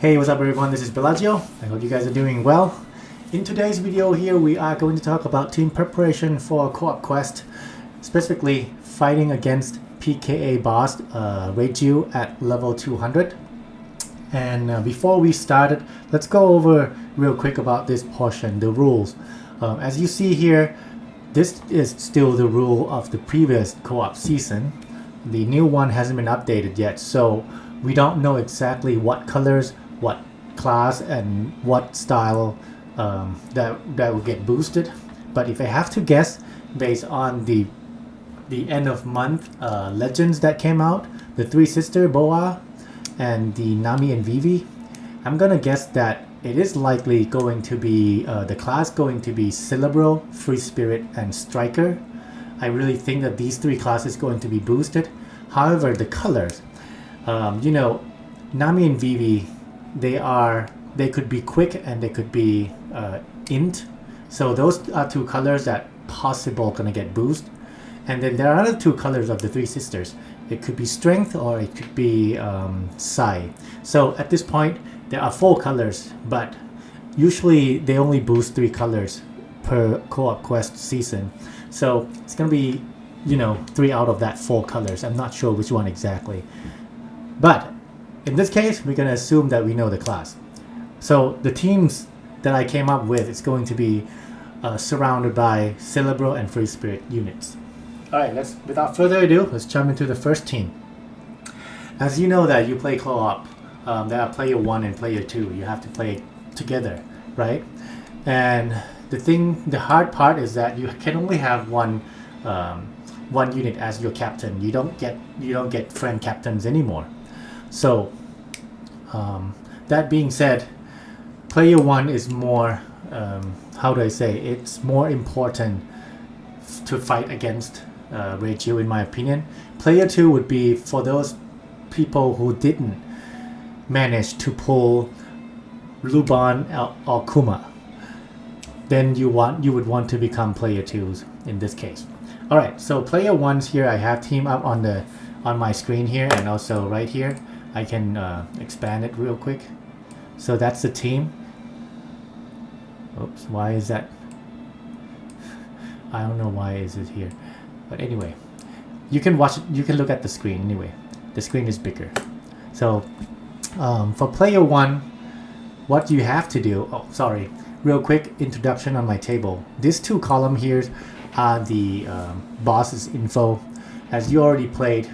Hey, what's up everyone, this is Bellagio. I hope you guys are doing well. In today's video here, we are going to talk about team preparation for a co-op quest, specifically fighting against PKA boss Reiju at level 200. And before we started, let's go over real quick about this portion, the rules. As you see here, this is still the rule of the previous co-op season. The new one hasn't been updated yet, so we don't know exactly what colors, what class, and what style that will get boosted. But if I have to guess, based on the end of month legends that came out, the Three Sister Boa and the Navi and Vivi, I'm gonna guess that it is likely going to be the class going to be Cerebral, Free Spirit, and Striker. I really think that these three classes going to be boosted. However, the colors, you know, Navi and Vivi, they could be quick and they could be int. So those are two colors that possible gonna get boost. And then there are other two colors of the Three Sisters. It could be strength or it could be psi. So at this point there are 4 colors, but usually they only boost 3 colors per co-op quest season. So it's gonna be, you know, 3 out of that 4 colors. I'm not sure which one exactly, but in this case we're gonna assume that we know the class. So the teams that I came up with is going to be surrounded by Cerebral and Free Spirit units. Alright, without further ado, let's jump into the first team. As you know that you play co-op, there are player 1 and player 2. You have to play together, right? And the hard part is that you can only have one unit as your captain. You don't get friend captains anymore. So that being said, player 1 is more how do I say, it's more important to fight against Reiju, in my opinion. Player 2 would be for those people who didn't manage to pull Luban or Kuma. Then you would want to become player 2s in this case. Alright, so player 1s here, I have team up on my screen here, and also right here. I can expand it real quick. So that's the team. Oops, why is that? I don't know why is it here, but anyway, you can watch it, you can look at the screen anyway. The screen is bigger. So for player 1, what you have to do, real quick introduction on my table. These 2 columns here are the boss's info. As you already played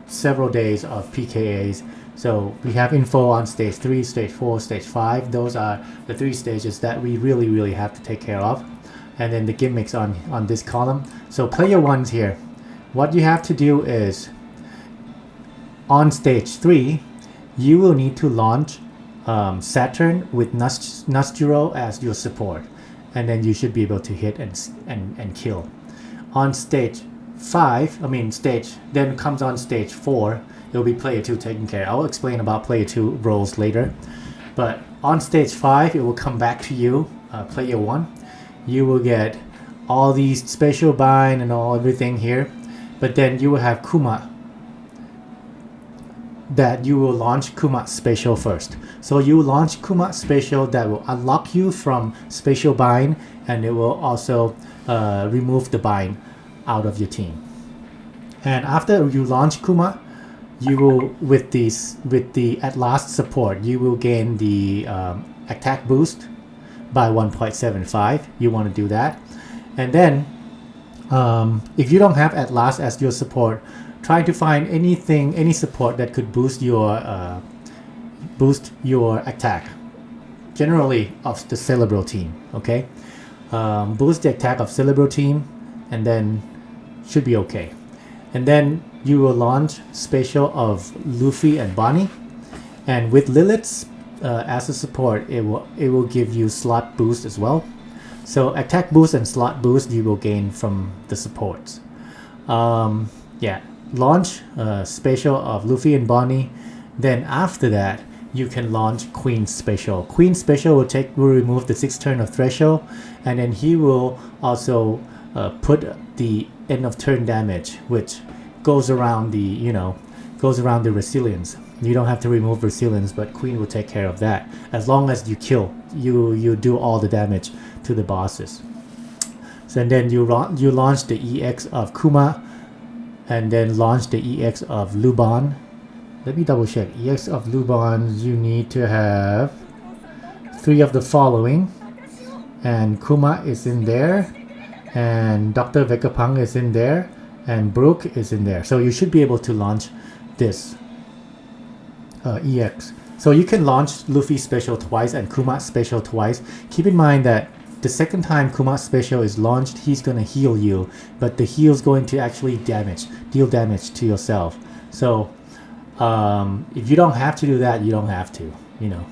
several days of PKAs, so we have info on stage 3, stage 4, stage 5. Those are the 3 stages that we really have to take care of. And then the gimmicks on this column. So player 1's here. What you have to do is, on stage 3, you will need to launch Saturn with Nasturo as your support, and then you should be able to hit and kill. On stage 5, then comes on stage 4, it will be player 2 taking care. I'll explain about player 2 roles later. But on stage 5, it will come back to you, player 1. You will get all these special bind and everything here, but then you will have Kuma, that you will launch Kuma special first. So you launch Kuma special that will unlock you from special bind, and it will also remove the bind out of your team. And after you launch Kuma, you will, with the at last support, you will gain the attack boost by 1.75. You want to do that. And then if you don't have at last as your support, try to find any support that could boost your attack, generally of the Cerebral team. Okay, boost the attack of Cerebral team, and then should be okay. And then you will launch special of Luffy and Bonnie, and with Lilith's as a support, it will give you slot boost as well. So attack boost and slot boost you will gain from the supports. Yeah, launch special of Luffy and Bonnie. Then after that, you can launch Queen special. Queen special will remove the 6 turn of threshold, and then he will also put the end of turn damage, which goes around the resilience. You don't have to remove resilience, but Queen will take care of that as long as you kill. You do all the damage to the bosses. So and then you launch the EX of Kuma, and then launch the EX of Luban. Let me double check. EX of Luban, you need to have 3 of the following, and Kuma is in there, and Dr. Vegapunk is in there, and Brook is in there. So you should be able to launch this EX. So you can launch Luffy special twice and Kuma special twice. Keep in mind that the second time Kuma special is launched, he's gonna heal you, but the heal is going to actually deal damage to yourself. So if you don't have to do that, you don't have to, you know.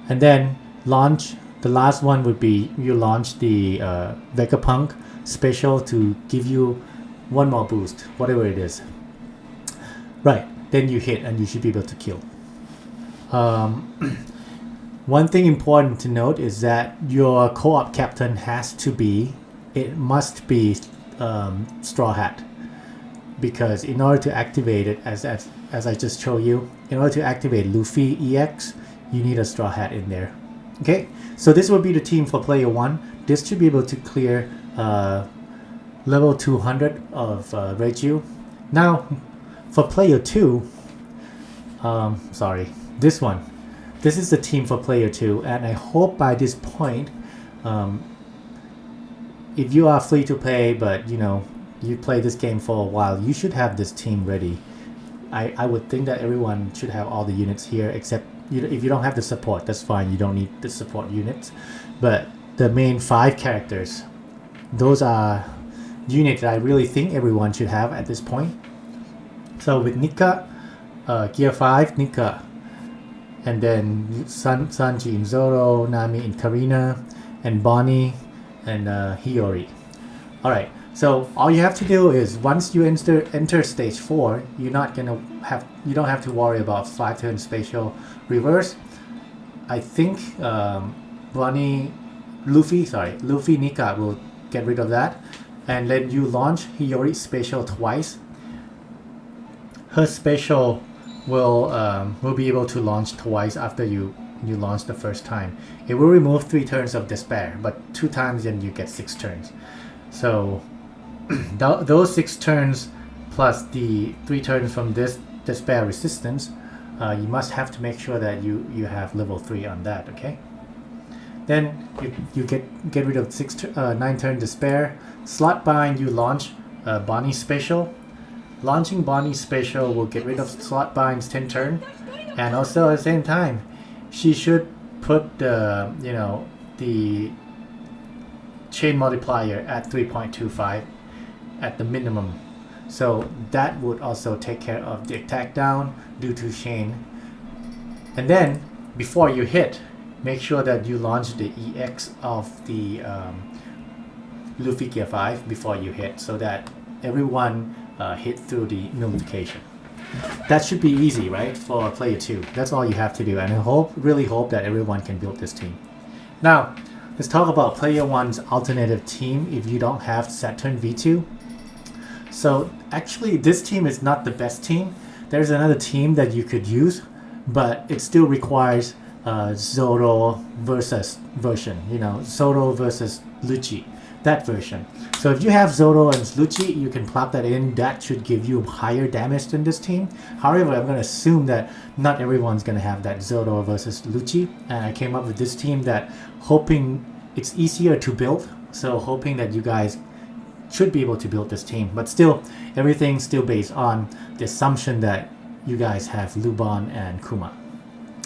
And then launch, the last one would be you launch the Vegapunk special to give you 1 more boost, whatever it is. Right, then you hit and you should be able to kill. One thing important to note is that your co-op captain must be Straw Hat, because in order to activate it, as I just showed you, in order to activate Luffy EX, you need a Straw Hat in there. Okay, so this will be the team for player 1. This should be able to clear level 200 of Reiju. Now, for player 2, this is the team for player 2, and I hope by this point, if you are free to play, but you know, you play this game for a while, you should have this team ready. I would think that everyone should have all the units here, except if you don't have the support, that's fine, you don't need the support units. But the main 5 characters, those are units that I really think everyone should have at this point. So with Nika, Gear 5, Nika, and then Sanji and Zoro, Nami and Karina, and Bonnie and Hiyori. Alright, so all you have to do is once you enter stage 4, you don't have to worry about 5 turn spatial reverse. I think Luffy Nika will get rid of that, and then you launch Hiyori special twice. Her special will be able to launch twice after you launch the first time. It will remove 3 turns of despair, but 2 times then you get 6 turns. So those 6 turns plus the 3 turns from this despair resistance, you must have to make sure that you have level 3 on that. Okay. Then you get rid of 9 turn despair. Slot bind, you launch Bonnie special. Launching Bonnie special will get rid of slot bind's 10 turn, and also at the same time, she should put the chain multiplier at 3.25 at the minimum. So that would also take care of the attack down due to chain. And then before you hit, make sure that you launch the EX of the Luffy Gear 5 before you hit, so that everyone hit through the notification. That should be easy, right, for player 2. That's all you have to do, and I really hope that everyone can build this team. Now, let's talk about player 1's alternative team if you don't have Saturn V2. So actually, this team is not the best team. There's another team that you could use, but it still requires Zoro versus version, Zoro versus Lucci, that version. So if you have Zoro and Lucci, you can plop that in. That should give you higher damage than this team. However, I'm going to assume that not everyone's going to have that Zoro versus Lucci, and I came up with this team that hoping it's easier to build, so hoping that you guys should be able to build this team. But still, everything's still based on the assumption that you guys have Luban and Kuma.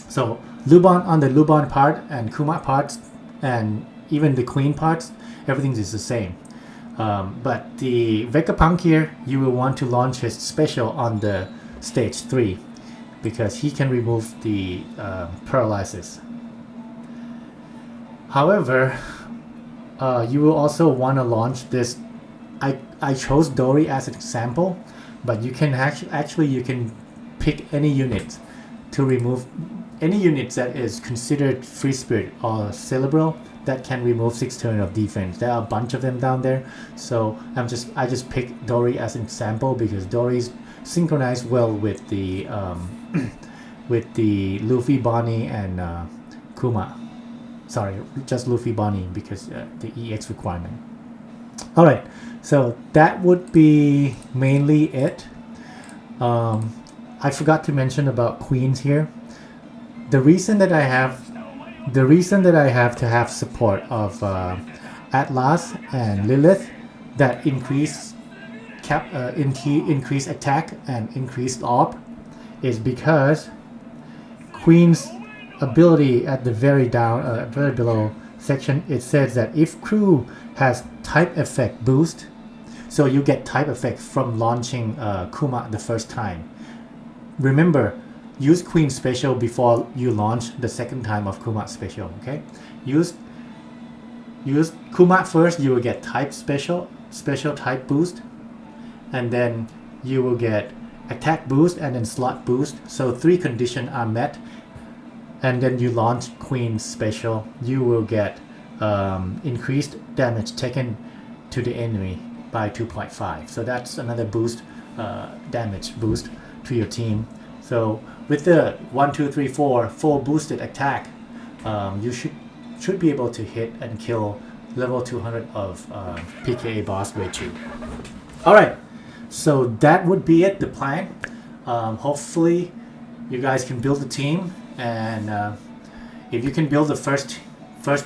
So Luban on the Luban part and Kuma parts and even the Queen parts, everything is the same. But the Vegapunk here, you will want to launch his special on the stage 3 because he can remove the paralysis. However, you will also want to launch this. I chose Dory as an example, but you can actually you can pick any unit to remove any units that is considered free spirit or cerebral that can remove 6 turn of defense. There are a bunch of them down there, so I just picked Dory as an example because Dory's synchronized well with the with the Luffy, Bonnie, and Kuma. Sorry, just Luffy, Bonnie because the EX requirement. Alright, so that would be mainly it. I forgot to mention about queens here. The reason that I have to have support of Atlas and Lilith that increase attack and increase AWP is because Queen's ability at the very below section, it says that if crew has type effect boost, so you get type effect from launching Kuma the first time. Remember, use Queen special before you launch the second time of Kuma special. Okay, use Kuma first, you will get type special type boost, and then you will get attack boost and then slot boost. So 3 conditions are met, and then you launch Queen special, you will get increased damage taken to the enemy by 2.5. So that's another boost, damage boost to your team. So with the 1, 2, 3, 4 full boosted attack, you should be able to hit and kill level 200 of PKA boss Reiju. Alright, so that would be it, the plan. Hopefully you guys can build a team, and if you can build the first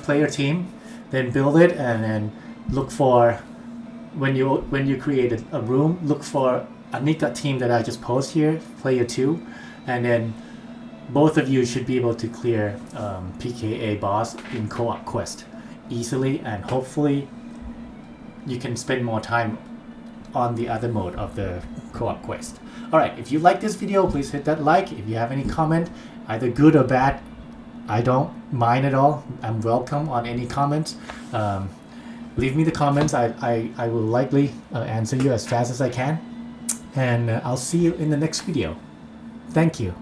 player team, then build it, and then look for, when you create a room, look for a Nika team that I just post here, player 2, and then both of you should be able to clear PKA boss in co-op quest easily, and hopefully you can spend more time on the other mode of the co-op quest. Alright, if you like this video, please hit that like. If you have any comment, either good or bad, I don't mind at all. I'm welcome on any comments. Leave me the comments. I will likely answer you as fast as I can. And I'll see you in the next video. Thank you.